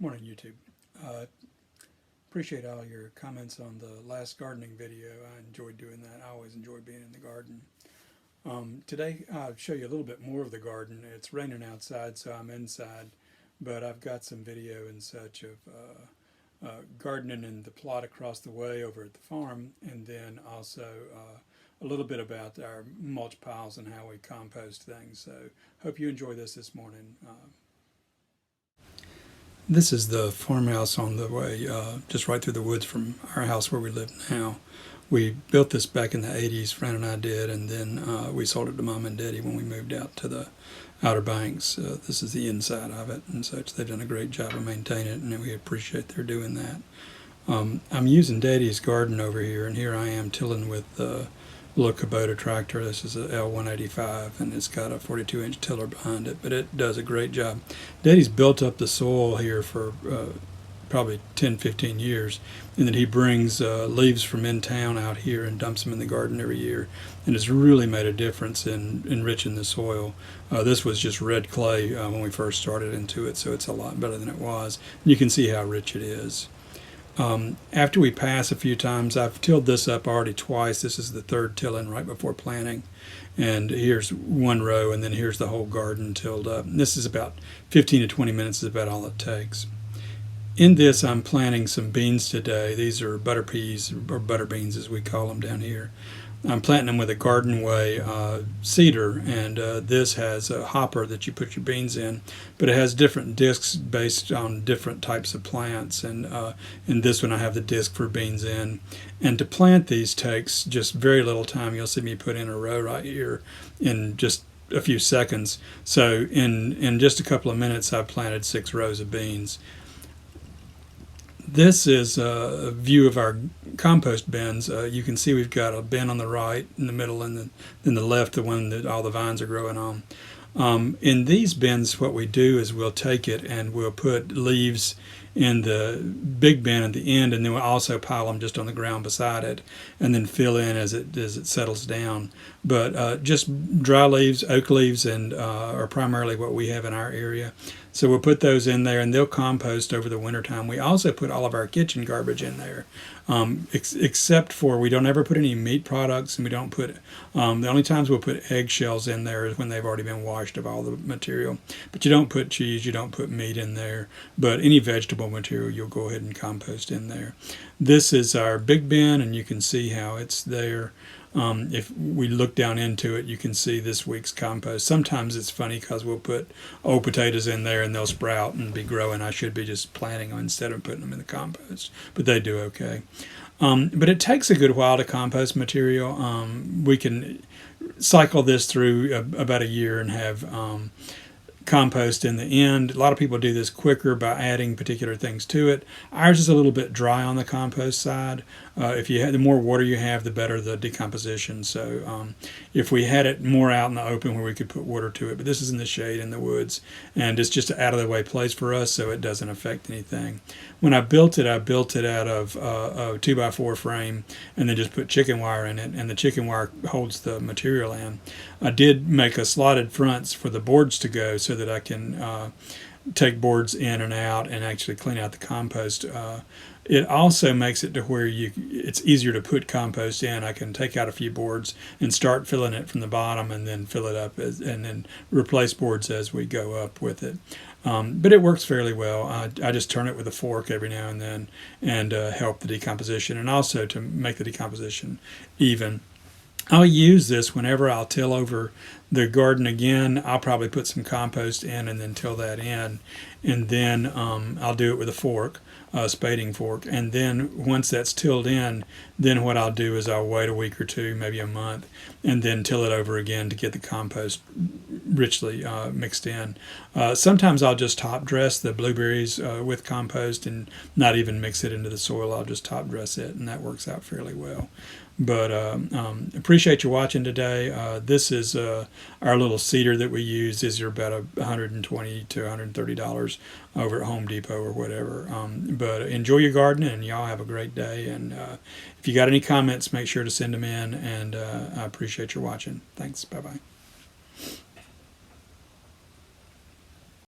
Morning, YouTube. Uh, Appreciate all your comments on the last gardening video. I enjoyed doing that. I always enjoy being in the garden. Today I'll show you a little bit more of the garden. It's raining outside, so I'm inside, but I've got some video and such of gardening in the plot across the way over at the farm, and then also a little bit about our mulch piles and how we compost things. So hope you enjoy this morning. This is the farmhouse on the way, just right through the woods from our house where we live now. We built this back in the 80s, Fran and I did, and then we sold it to Mom and Daddy when we moved out to the Outer Banks. This is the inside of it and such. They've done a great job of maintaining it, and we appreciate their doing that. I'm using Daddy's garden over here, and here I am tilling with the little Kubota tractor. This is a L185, and it's got a 42-inch tiller behind it, but it does a great job. Daddy's built up the soil here for probably 10-15 years, and then he brings leaves from in town out here and dumps them in the garden every year, and it's really made a difference in enriching the soil. This was just red clay when we first started into it, so it's a lot better than it was. And you can see how rich it is. After we pass a few times, I've tilled this up already twice. This is the third tilling right before planting. And here's one row, and then here's the whole garden tilled up. And this is about 15 to 20 minutes is about all it takes. In this, I'm planting some beans today. These are butter peas, or butter beans as we call them down here. I'm planting them with a Garden Way seeder, and this has a hopper that you put your beans in, but it has different discs based on different types of plants, and in this one I have the disc for beans in. And to plant these takes just very little time. You'll see me put in a row right here in just a few seconds. So in just a couple of minutes I've planted 6 rows of beans. This is a view of our compost bins. You can see we've got a bin on the right, in the middle, and then the left, the one that all the vines are growing on. In these bins, what we do is we'll take it and we'll put leaves in the big bin at the end, and then we'll also pile them just on the ground beside it, and then fill in as it settles down. But just dry leaves, oak leaves, and are primarily what we have in our area. So we'll put those in there, and they'll compost over the wintertime. We also put all of our kitchen garbage in there, except for we don't ever put any meat products, and we don't put, the only times we'll put eggshells in there is when they've already been washed of all the material. But you don't put cheese, you don't put meat in there, but any vegetable material you'll go ahead and compost in there. This is our big bin, and you can see how it's there. If we look down into it, you can see this week's compost. Sometimes it's funny because we'll put old potatoes in there and they'll sprout and be growing. I should be just planting them instead of putting them in the compost, but they do okay. But it takes a good while to compost material. We can cycle this through about a year and have compost in the end. A lot of people do this quicker by adding particular things to it. Ours is a little bit dry on the compost side. If you have, the more water you have, the better the decomposition. So if we had it more out in the open where we could put water to it, but this is in the shade in the woods, and it's just an out of the way place for us, so it doesn't affect anything. When I built it out of a 2x4 frame, and then just put chicken wire in it, and the chicken wire holds the material in. I did make a slotted fronts for the boards to go so that I can take boards in and out and actually clean out the compost. It also makes it to where it's easier to put compost in. I can take out a few boards and start filling it from the bottom, and then fill it up and then replace boards as we go up with it. But it works fairly well. I just turn it with a fork every now and then and help the decomposition, and also to make the decomposition even. I'll use this whenever I'll till over the garden again. I'll probably put some compost in and then till that in, and then I'll do it with a fork, a spading fork, and then once that's tilled in, then what I'll do is I'll wait a week or two, maybe a month, and then till it over again to get the compost richly mixed in. Sometimes I'll just top dress the blueberries with compost and not even mix it into the soil. I'll just top dress it, and that works out fairly well. But appreciate you watching today. This is our little seeder that we use. These are about $120 to $130 over at Home Depot or whatever. But enjoy your garden, and y'all have a great day. And if you got any comments, make sure to send them in. And I appreciate your watching. Thanks. Bye-bye.